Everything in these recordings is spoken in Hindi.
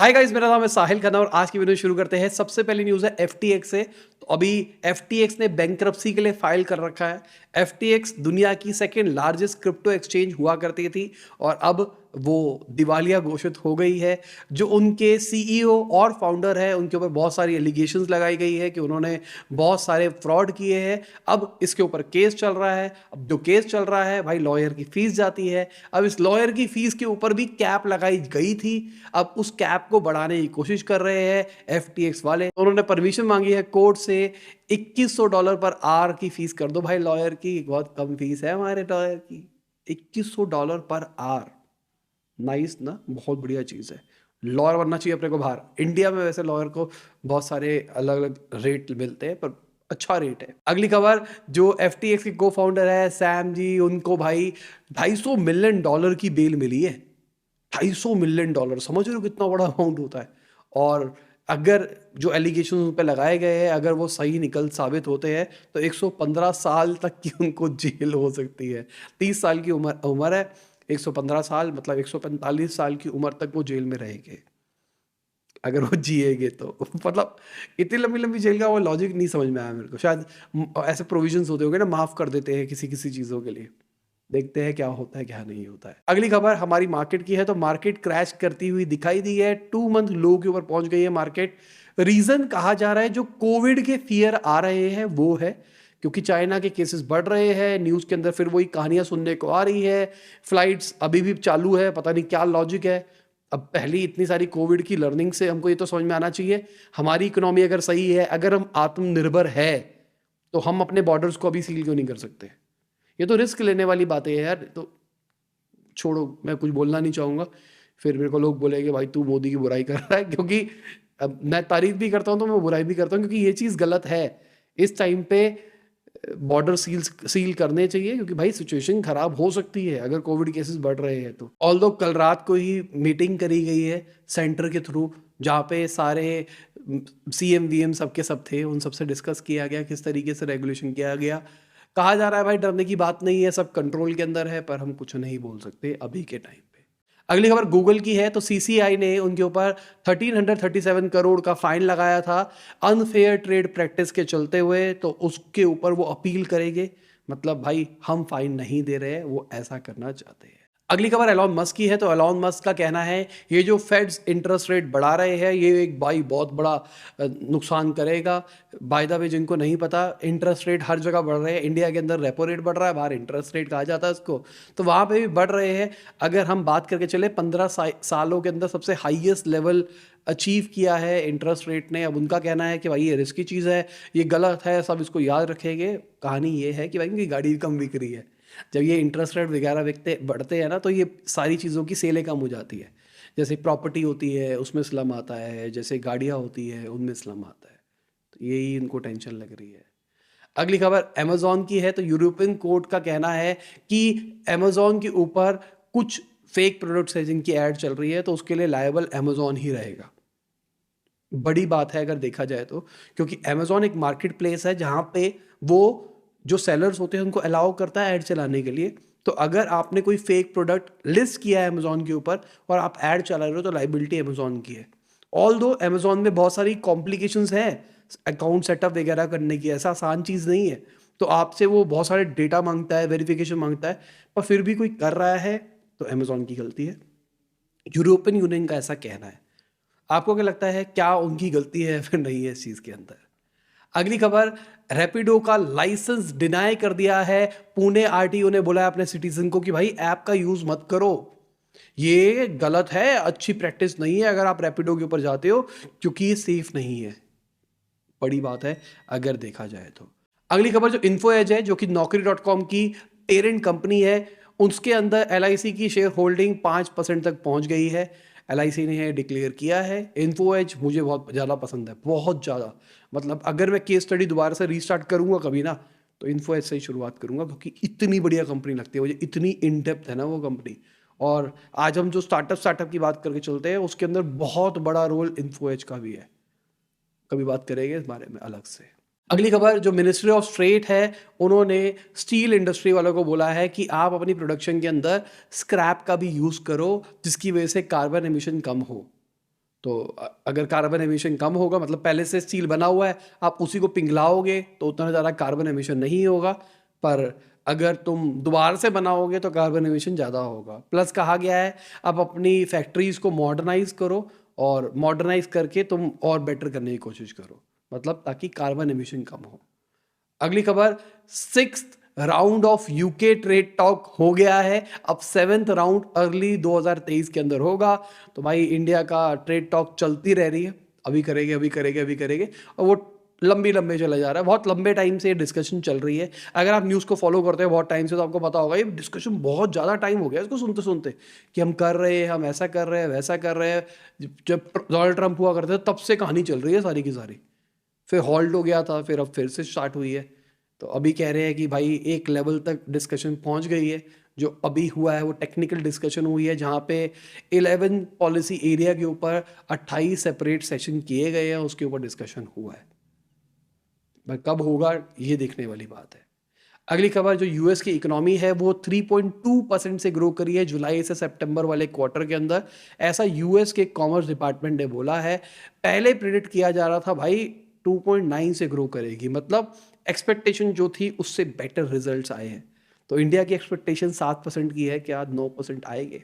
हाय गाइस, मेरा नाम है साहिल खन्ना और आज की वीडियो शुरू करते हैं। सबसे पहली न्यूज़ है एफटीएक्स से। तो अभी एफटीएक्स ने बैंकरप्सी के लिए फाइल कर रखा है। एफटीएक्स दुनिया की सेकंड लार्जेस्ट क्रिप्टो एक्सचेंज हुआ करती थी और अब वो दिवालिया घोषित हो गई है। जो उनके सीईओ और फाउंडर है उनके ऊपर बहुत सारी एलिगेशंस लगाई गई है कि उन्होंने बहुत सारे फ्रॉड किए हैं। अब इसके ऊपर केस चल रहा है। अब जो केस चल रहा है भाई, लॉयर की फीस जाती है। अब इस लॉयर की फीस के ऊपर भी कैप लगाई गई थी। अब उस कैप को बढ़ाने की कोशिश कर रहे हैं एफटीएक्स वाले। उन्होंने परमिशन मांगी है कोर्ट से। $2100 पर आवर की फीस कर दो भाई लॉयर की। बहुत कम फीस है हमारे लॉयर की, $2100 पर आवर। नाइस ना, बहुत बढ़िया चीज़ है। लॉयर बनना चाहिए अपने को बाहर। इंडिया में वैसे लॉयर को बहुत सारे अलग अलग रेट मिलते हैं पर अच्छा रेट है। अगली खबर, जो एफटीएक्स के को फाउंडर है सैम जी, उनको भाई $250 मिलियन की बेल मिली है। $250 मिलियन, समझ रहे हो कितना बड़ा अमाउंट होता है। और अगर जो एलिगेशन उन पे लगाए गए हैं अगर वो सही निकल साबित होते हैं तो 115 साल तक की उनको जेल हो सकती है। 30 साल की उम्र उम्र है, 115 साल मतलब 145 साल की उम्र तक वो जेल में रहेंगे अगर वो जिएंगे तो। मतलब इतनी लंबी लंबी जेल का वो लॉजिक नहीं समझ में आया मेरे को। शायद ऐसे प्रोविजंस होते होंगे ना, माफ कर देते हैं किसी किसी चीज़ों के लिए। देखते हैं क्या होता है क्या नहीं होता है। अगली खबर हमारी मार्केट की है। तो मार्केट क्रैश करती हुई दिखाई दी है। 2 मंथ लो के ऊपर पहुंच गई है मार्केट। रीजन कहा जा रहा है जो कोविड के फियर आ रहे हैं वो है, क्योंकि चाइना के केसेस बढ़ रहे हैं। न्यूज़ के अंदर फिर वही कहानियां सुनने को आ रही है। फ्लाइट्स अभी भी चालू है, पता नहीं क्या लॉजिक है। अब पहली इतनी सारी कोविड की लर्निंग से हमको ये तो समझ में आना चाहिए, हमारी इकोनॉमी अगर सही है, अगर हम आत्मनिर्भर है, तो हम अपने बॉर्डर्स को अभी सील क्यों नहीं कर सकते। ये तो रिस्क लेने वाली बातें है यार। तो छोड़ो, मैं कुछ बोलना नहीं चाहूँगा। फिर मेरे को लोग बोलेंगे भाई तू मोदी की बुराई कर रहा है, क्योंकि अब मैं तारीफ भी करता हूँ तो मैं बुराई भी करता हूँ, क्योंकि ये चीज़ गलत है। इस टाइम पे बॉर्डर सील करने चाहिए, क्योंकि भाई सिचुएशन खराब हो सकती है अगर कोविड केसेस बढ़ रहे हैं तो। ऑल्दो कल रात को ही मीटिंग करी गई है सेंटर के थ्रू, जहाँ पे सारे सीएम वीएम सबके सब थे। उन सबसे डिस्कस किया गया किस तरीके से रेगुलेशन किया गया। कहा जा रहा है भाई डरने की बात नहीं है, सब कंट्रोल के अंदर है, पर हम कुछ नहीं बोल सकते अभी के टाइम पे। अगली खबर गूगल की है। तो सीसीआई ने उनके ऊपर 1337 करोड़ का फाइन लगाया था अनफेयर ट्रेड प्रैक्टिस के चलते हुए। तो उसके ऊपर वो अपील करेंगे। मतलब भाई हम फाइन नहीं दे रहे हैं, वो ऐसा करना चाहते हैं। अगली खबर एलॉन मस्क की है। तो एलॉन मस्क का कहना है ये जो फेड्स इंटरेस्ट रेट बढ़ा रहे हैं ये एक भाई बहुत बड़ा नुकसान करेगा। बाय द वे, जिनको नहीं पता, इंटरेस्ट रेट हर जगह बढ़ रहे हैं। इंडिया के अंदर रेपो रेट बढ़ रहा है, बाहर इंटरेस्ट रेट कहा जाता है उसको, तो वहाँ पे भी बढ़ रहे हैं। अगर हम बात करके चले 15 सालों के अंदर सबसे हाईएस्ट लेवल अचीव किया है इंटरेस्ट रेट ने। अब उनका कहना है कि भाई ये रिस्की चीज़ है, ये गलत है, सब इसको याद रखेंगे। कहानी ये है कि भाई इनकी गाड़ी कम बिक रही है। जब ये इंटरेस्ट रेट वगैरह बिकते बढ़ते हैं ना, तो ये सारी चीज़ों की सेलें कम हो जाती है। जैसे प्रॉपर्टी होती है उसमें स्लम आता है, जैसे गाड़ियाँ होती है उनमें स्लम आता है। तो यही इनको टेंशन लग रही है। अगली खबर अमेजोन की है। तो यूरोपियन कोर्ट का कहना है कि अमेजोन के ऊपर कुछ फेक प्रोडक्ट्स है जिनकी ऐड चल रही है, तो उसके लिए लायबल अमेजोन ही रहेगा। बड़ी बात है अगर देखा जाए तो, क्योंकि अमेजोन एक मार्केट प्लेस है जहाँ पे वो जो सेलर्स होते हैं उनको अलाउ करता है ऐड चलाने के लिए। तो अगर आपने कोई फेक प्रोडक्ट लिस्ट किया है अमेजोन के ऊपर और आप ऐड चला रहे हो तो लाइबिलिटी अमेजोन की है। ऑल दो अमेजोन में बहुत सारी कॉम्प्लिकेशंस हैं अकाउंट सेटअप वगैरह करने की, ऐसा आसान चीज़ नहीं है। तो आपसे वो बहुत सारे डेटा मांगता है, वेरिफिकेशन मांगता है, पर फिर भी कोई कर रहा है तो अमेजोन की गलती है। यूरोपियन यूनियन का ऐसा कहना है। आपको क्या लगता है, क्या उनकी गलती है फिर नहीं है इस चीज़ के अंदर। अगली खबर, रैपिडो का लाइसेंस डिनाई कर दिया है। पुणे आरटीओ ने बोला है अपने सिटीजन को कि भाई ऐप का यूज मत करो, ये गलत है, अच्छी प्रैक्टिस नहीं है अगर आप रैपिडो के ऊपर जाते हो, क्योंकि ये सेफ नहीं है। बड़ी बात है अगर देखा जाए तो। अगली खबर जो इन्फो एज है, जो कि नौकरी.com की पेरेंट कंपनी है, उसके अंदर एलआईसी की शेयर होल्डिंग 5% तक पहुंच गई है। एलआईसी ने डिक्लेयर किया है। इन्फो एज मुझे बहुत ज़्यादा पसंद है, बहुत ज़्यादा। मतलब अगर मैं केस स्टडी दोबारा से रीस्टार्ट करूंगा कभी ना, तो इन्फो एज से ही शुरुआत करूंगा, क्योंकि इतनी बढ़िया कंपनी लगती है मुझे, इतनी इन डेप्थ है ना वो कंपनी। और आज हम जो स्टार्टअप की बात करके चलते हैं उसके अंदर बहुत बड़ा रोल इन्फो एज का भी है। कभी बात करेंगे इस बारे में अलग से। अगली खबर, जो मिनिस्ट्री ऑफ स्टेट है उन्होंने स्टील इंडस्ट्री वालों को बोला है कि आप अपनी प्रोडक्शन के अंदर स्क्रैप का भी यूज़ करो, जिसकी वजह से कार्बन एमिशन कम हो। तो अगर कार्बन एमिशन कम होगा, मतलब पहले से स्टील बना हुआ है, आप उसी को पिघलाओगे तो उतना ज़्यादा कार्बन एमिशन नहीं होगा। पर अगर तुम दोबारा से बनाओगे तो कार्बन एमिशन ज़्यादा होगा। प्लस कहा गया है आप अपनी फैक्ट्रीज को मॉडर्नाइज करो, और मॉडर्नाइज करके तुम और बेटर करने की कोशिश करो, मतलब ताकि कार्बन एमिशन कम हो। अगली खबर, sixth round of UK trade talk हो गया है, अब सेवेंथ राउंड अर्ली 2023 के अंदर होगा। तो भाई इंडिया का ट्रेड टॉक चलती रह रही है, अभी करेंगे अभी करेंगे अभी करेंगे, और वो लंबे लंबे चला जा रहा है। बहुत लंबे टाइम से ये डिस्कशन चल रही है। अगर आप न्यूज़ को फॉलो करते हो बहुत टाइम से तो आपको पता होगा ये डिस्कशन बहुत ज़्यादा टाइम हो गया इसको सुनते सुनते, कि हम कर रहे हैं, हम ऐसा कर रहे हैं, वैसा कर रहे हैं। जब डोनाल्ड ट्रंप हुआ करते थे तब से कहानी चल रही है सारी की सारी, फिर हॉल्ट हो गया था, फिर अब फिर से स्टार्ट हुई है। तो अभी कह रहे हैं कि भाई एक लेवल तक डिस्कशन पहुंच गई है। जो अभी हुआ है वो टेक्निकल डिस्कशन हुई है, जहाँ पे 11 पॉलिसी एरिया के ऊपर 28 सेपरेट सेशन किए गए हैं, उसके ऊपर डिस्कशन हुआ है। भाई कब होगा ये देखने वाली बात है। अगली खबर, जो यूएस की इकोनॉमी है वो 3.2% से ग्रो करी है जुलाई से सितंबर वाले क्वार्टर के अंदर, ऐसा यूएस के कॉमर्स डिपार्टमेंट ने बोला है। पहले प्रिडिक्ट किया जा रहा था भाई 2.9 से ग्रो करेगी, मतलब एक्सपेक्टेशन जो थी उससे बेटर रिजल्ट्स आए हैं। तो इंडिया की एक्सपेक्टेशन 7% की है, क्या 9% आएंगे।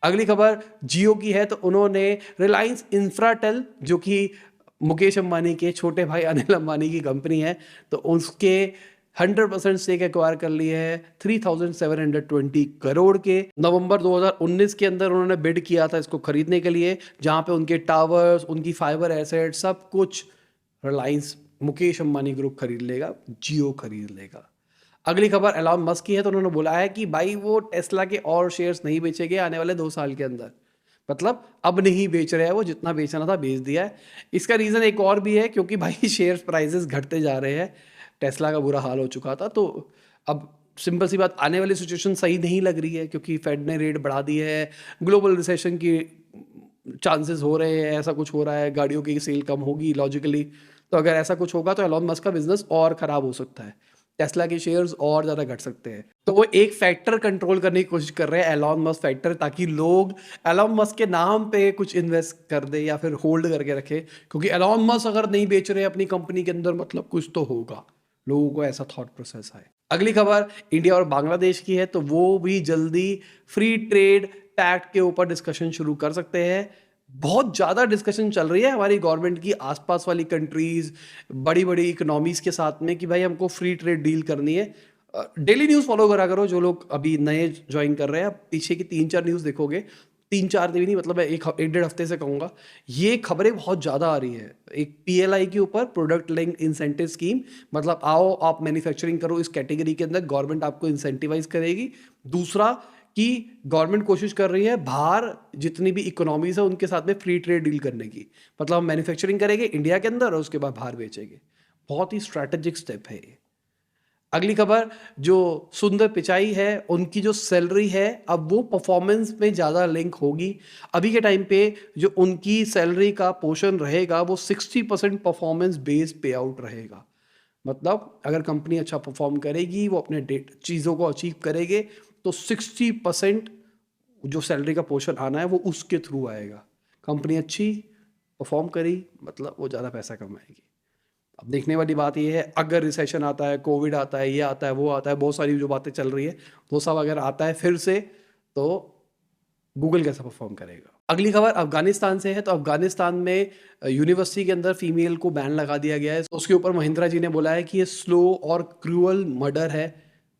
अगली खबर जियो की है, तो उन्होंने रिलायंस इंफ्राटेल, जो कि मुकेश अंबानी के छोटे भाई अनिल अंबानी की कंपनी है, तो उसके 100% स्टेक एक्वायर कर लिए है 3,720 करोड़ के। नवंबर 2019 के अंदर उन्होंने बिड किया था इसको खरीदने के लिए, जहां पे उनके टावर्स, उनकी फाइबर एसेट, सब कुछ रिलायंस मुकेश अंबानी ग्रुप खरीद लेगा, जियो खरीद लेगा। अगली खबर एलॉन मस्क की है, तो उन्होंने बोला है कि भाई वो टेस्ला के और शेयर्स नहीं बेचेंगे आने वाले 2 साल के अंदर, मतलब अब नहीं बेच रहे हैं वो, जितना बेचना था बेच दिया है। इसका रीज़न एक और भी है, क्योंकि भाई शेयर प्राइसेस घटते जा रहे हैं, टेस्ला का बुरा हाल हो चुका था। तो अब सिंपल सी बात, आने वाली सिचुएशन सही नहीं लग रही है, क्योंकि फेड ने रेट बढ़ा दी है, ग्लोबल रिसेशन की चांसेस हो रहे हैं, ऐसा कुछ हो रहा है, गाड़ियों की सेल कम होगी लॉजिकली। तो अगर ऐसा कुछ होगा तो एलॉन मस्क का बिजनेस और खराब हो सकता है, टेस्ला के शेयर्स और ज़्यादा घट सकते हैं। तो वो एक फैक्टर कंट्रोल करने की कोशिश कर रहे हैं, एलॉन मस्क फैक्टर, ताकि लोग एलॉन मस्क के नाम पे कुछ इन्वेस्ट कर दे या फिर होल्ड करके रखे, क्योंकि एलॉन मस्क अगर नहीं बेच रहे अपनी कंपनी के अंदर, मतलब कुछ तो होगा, लोगों को ऐसा थॉट प्रोसेस है। अगली खबर इंडिया और बांग्लादेश की है, तो वो भी जल्दी फ्री ट्रेड पैक्ट के ऊपर डिस्कशन शुरू कर सकते हैं। बहुत ज़्यादा डिस्कशन चल रही है हमारी गवर्नमेंट की आसपास वाली कंट्रीज, बड़ी बड़ी इकोनॉमीज के साथ में, कि भाई हमको फ्री ट्रेड डील करनी है। डेली न्यूज़ फॉलो करा करो, जो लोग अभी नए ज्वाइन कर रहे हैं, पीछे की 3-4 न्यूज़ देखोगे, 3-4 दिन नहीं, मतलब मैं एक 1-1.5 हफ्ते से कहूँगा, ये खबरें बहुत ज़्यादा आ रही है। एक पीएलआई के ऊपर, प्रोडक्ट लिंक्ड इंसेंटिव स्कीम, मतलब आओ आप मैन्युफैक्चरिंग करो इस कैटेगरी के अंदर, गवर्नमेंट आपको इंसेंटिवाइज करेगी। दूसरा कि गवर्नमेंट कोशिश कर रही है बाहर जितनी भी इकोनॉमीज है उनके साथ में फ्री ट्रेड डील करने की, मतलब हम मैन्युफैक्चरिंग करेंगे इंडिया के अंदर और उसके बाद बाहर बेचेंगे। बहुत ही स्ट्रैटेजिक स्टेप है ये। अगली खबर, जो सुंदर पिचाई है उनकी जो सैलरी है अब वो परफॉर्मेंस में ज़्यादा लिंक होगी। अभी के टाइम पे जो उनकी सैलरी का पोर्शन रहेगा वो 60% परफॉर्मेंस बेस्ड पे आउट रहेगा, मतलब अगर कंपनी अच्छा परफॉर्म करेगी, वो अपने चीज़ों को अचीव करेंगे, तो 60% जो सैलरी का पोर्शन आना है वो उसके थ्रू आएगा। कंपनी अच्छी परफॉर्म करी, मतलब वो ज़्यादा पैसा कमाएगी। अब देखने वाली बात ये है, अगर रिसेशन आता है, कोविड आता है, ये आता है, वो आता है, बहुत सारी जो बातें चल रही है, वो सब अगर आता है फिर से, तो गूगल कैसा परफॉर्म करेगा। अगली खबर अफगानिस्तान से है, तो अफगानिस्तान में यूनिवर्सिटी के अंदर फीमेल को बैन लगा दिया गया है। तो उसके ऊपर महिंद्रा जी ने बोला है कि ये स्लो और क्रूअल मर्डर है,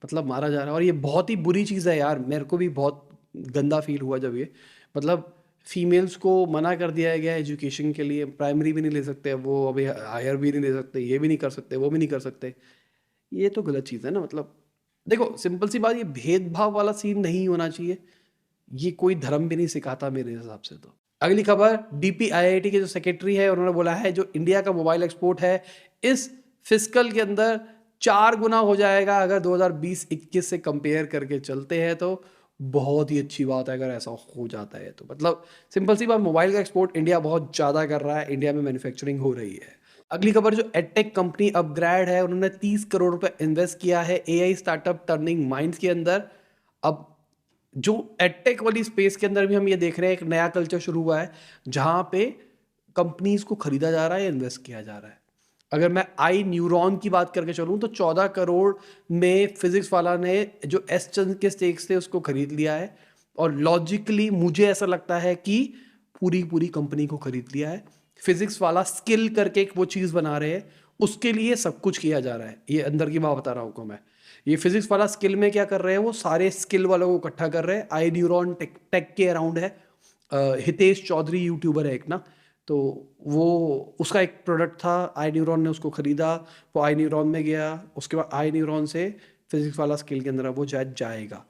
मतलब मारा जा रहा है, और ये बहुत ही बुरी चीज़ है यार। मेरे को भी बहुत गंदा फील हुआ जब ये, मतलब फीमेल्स को मना कर दिया गया है एजुकेशन के लिए, प्राइमरी भी नहीं ले सकते वो, अभी हायर भी नहीं ले सकते, ये भी नहीं कर सकते, वो भी नहीं कर सकते। ये तो गलत चीज़ है ना। मतलब देखो सिंपल सी बात, ये भेदभाव वाला सीन नहीं होना चाहिए, ये कोई धर्म भी नहीं सिखाता मेरे हिसाब से। तो अगली खबर, डीपीआईआईटी के जो सेक्रेटरी है उन्होंने बोला है जो इंडिया का मोबाइल एक्सपोर्ट है इस फिस्कल के अंदर 4 गुना हो जाएगा, अगर 2020-21 से कंपेयर करके चलते हैं तो बहुत ही अच्छी बात है अगर ऐसा हो जाता है। तो मतलब सिंपल सी बात, मोबाइल का एक्सपोर्ट इंडिया बहुत ज़्यादा कर रहा है, इंडिया में मैन्युफैक्चरिंग हो रही है। अगली खबर, जो एडटेक कंपनी अपग्रेड है, उन्होंने 30 करोड़ रुपए इन्वेस्ट किया है एआई स्टार्टअप टर्निंग माइंड्स के अंदर। अब जो एडटेक वाली स्पेस के अंदर भी हम ये देख रहे हैं, एक नया कल्चर शुरू हुआ है जहां पे कंपनीज को खरीदा जा रहा है, इन्वेस्ट किया जा रहा है। अगर मैं आई न्यूरॉन की बात करके चलूं तो 14 करोड़ में फिजिक्स वाला ने जो एस चंद के स्टेक्स थे उसको खरीद लिया है, और लॉजिकली मुझे ऐसा लगता है कि पूरी पूरी कंपनी को खरीद लिया है। फिजिक्स वाला स्किल करके एक वो चीज़ बना रहे हैं, उसके लिए सब कुछ किया जा रहा है। ये अंदर की बात बता रहा हूँ मैं। ये फिजिक्स वाला स्किल में क्या कर रहे हैं, वो सारे स्किल वालों को इकट्ठा कर रहे हैं। आई न्यूरॉन टेक के अराउंड है। हितेश चौधरी यूट्यूबर है एक ना, तो वो उसका एक प्रोडक्ट था, आई न्यूरॉन ने उसको खरीदा, वो आई न्यूरॉन में गया, उसके बाद आई न्यूरॉन से फिजिक्स वाला स्किल के अंदर वो जाएगा।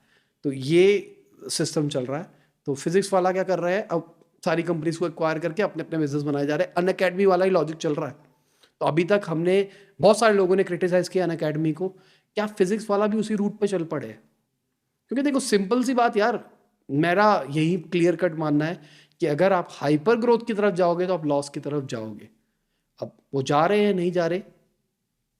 तो ये सिस्टम चल रहा है। तो फिजिक्स वाला क्या कर रहा है, अब सारी कंपनीज को एक्वायर करके अपने अपने बिजनेस बनाए जा रहे हैं। अनअकैडमी वाला ही लॉजिक चल रहा है। तो अभी तक हमने बहुत सारे लोगों ने क्रिटिसाइज किया अनअकैडमी को, क्या फिजिक्स वाला भी उसी रूट पे चल पड़े? क्योंकि देखो सिंपल सी बात यार, मेरा यही क्लियर कट मानना है कि अगर आप हाइपर ग्रोथ की तरफ जाओगे तो आप लॉस की तरफ जाओगे। अब वो जा रहे हैं नहीं जा रहे,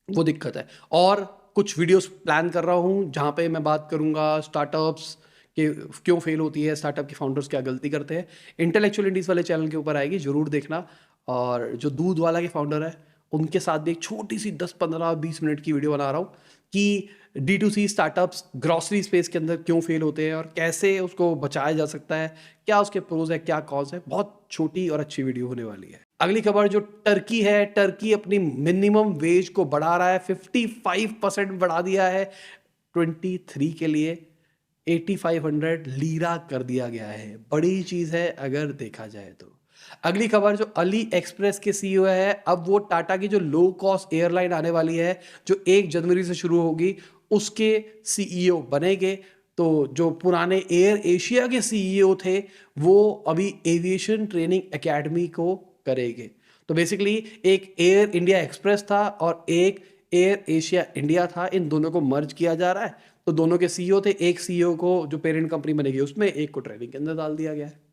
वो दिक्कत है। और कुछ वीडियोस प्लान कर रहा हूँ जहाँ पे मैं बात करूँगा स्टार्टअप्स कि क्यों फेल होती है, स्टार्टअप के फाउंडर्स क्या गलती करते हैं। इंटेलेक्चुअल इंडीज वाले चैनल के ऊपर आएगी, जरूर देखना। और जो दूध वाला के फाउंडर है उनके साथ भी एक छोटी सी 10-15-20 मिनट की वीडियो बना रहा हूँ कि D2C स्टार्टअप्स ग्रॉसरी स्पेस के अंदर क्यों फेल होते हैं और कैसे उसको बचाया जा सकता है, क्या उसके प्रोज है क्या कॉज है। बहुत छोटी और अच्छी वीडियो होने वाली है। अगली खबर जो टर्की है, टर्की अपनी मिनिमम वेज को बढ़ा रहा है, 55% बढ़ा दिया है 23 के लिए। 8500 लीरा कर दिया गया है, बड़ी चीज है अगर देखा जाए तो। अगली खबर जो अली एक्सप्रेस के सीईओ है, अब वो टाटा की जो लो कॉस्ट एयरलाइन आने वाली है जो 1 जनवरी से शुरू होगी उसके सीईओ बनेंगे। तो जो पुराने एयर एशिया के सीईओ थे वो अभी एविएशन ट्रेनिंग एकेडमी को करेंगे। तो बेसिकली एक एयर इंडिया एक्सप्रेस था और एक एयर एशिया इंडिया था, इन दोनों को मर्ज किया जा रहा है। तो दोनों के सीईओ थे, एक सीईओ को जो पेरेंट कंपनी बनेगी उसमें, एक को ट्रेनिंग के अंदर डाल दिया गया है।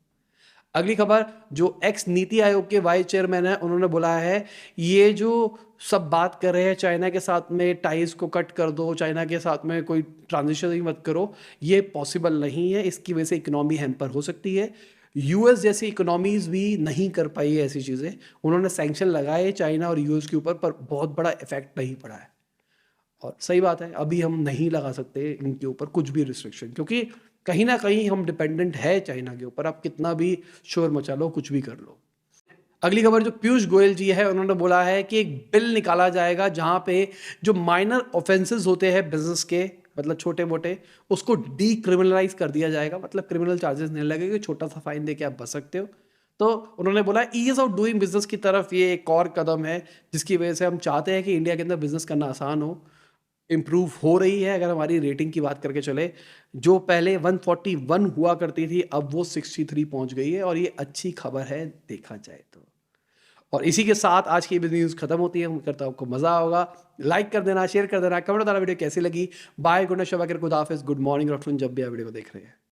अगली खबर जो एक्स नीति आयोग के वाइस चेयरमैन है उन्होंने बोला है ये जो सब बात कर रहे हैं चाइना के साथ में टाइज को कट कर दो, चाइना के साथ में कोई ट्रांजिशन ही मत करो, ये पॉसिबल नहीं है। इसकी वजह से इकोनॉमी हैम्पर हो सकती है। यूएस जैसी इकोनॉमीज भी नहीं कर पाई है ऐसी चीज़ें। उन्होंने सैंक्शन लगाए चाइना और यूएस के ऊपर, पर बहुत बड़ा इफेक्ट नहीं पड़ा है। और सही बात है, अभी हम नहीं लगा सकते इनके ऊपर कुछ भी रिस्ट्रिक्शन, क्योंकि कहीं ना कहीं हम डिपेंडेंट है चाइना के ऊपर। आप कितना भी शोर मचा लो, कुछ भी कर लो। अगली खबर जो पीयूष गोयल जी है उन्होंने बोला है कि एक बिल निकाला जाएगा जहां पे जो माइनर ऑफेंसेस होते हैं बिजनेस के, मतलब छोटे मोटे, उसको डीक्रिमिनलाइज कर दिया जाएगा। मतलब क्रिमिनल चार्जेस नहीं लगेंगे, छोटा सा फाइन देके आप बच सकते हो। तो उन्होंने बोला ईज ऑफ डूइंग बिजनेस की तरफ ये एक और कदम है जिसकी वजह से हम चाहते हैं कि इंडिया के अंदर बिजनेस करना आसान हो। इम्प्रूव हो रही है। अगर हमारी रेटिंग की बात करके चले, जो पहले 141 हुआ करती थी अब वो 63 पहुंच गई है, और ये अच्छी खबर है देखा जाए तो। और इसी के साथ आज की न्यूज़ खत्म होती है। उम्मीद करता हूँ आपको मजा होगा। लाइक कर देना, शेयर कर देना, कमेंट बताना वीडियो कैसी लगी। बाय, गुड नाइट, शब, खुदा हाफिज़, गुड मॉर्निंग, आफ्टरनून, जब भी आप वीडियो को देख रहे हैं।